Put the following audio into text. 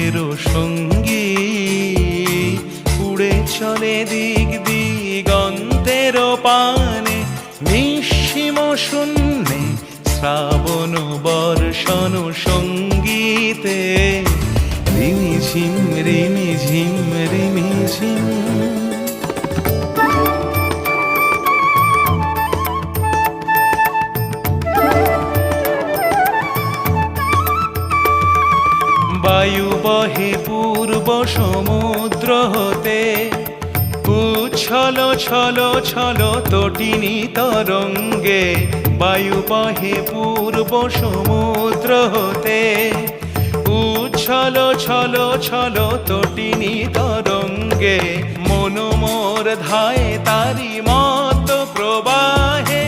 সুখের সঙ্গী উড়ে চলে দিক দিগন্তের পানে নিঃসীম শূন্যে শ্রাবণ বর্ষণ সঙ্গীতে রিমিঝিম রিমিঝিম রিমিঝিম। বায়ু বহে পূর্ব সমুদ্র হতে উচ্ছল ছল ছল তটিনী তরঙ্গে। বায়ু বহে পূর্ব সমুদ্র হতে উচ্ছল ছল ছল তটিনী তরঙ্গে। মন মোর ধায় তারি মত প্রবাহে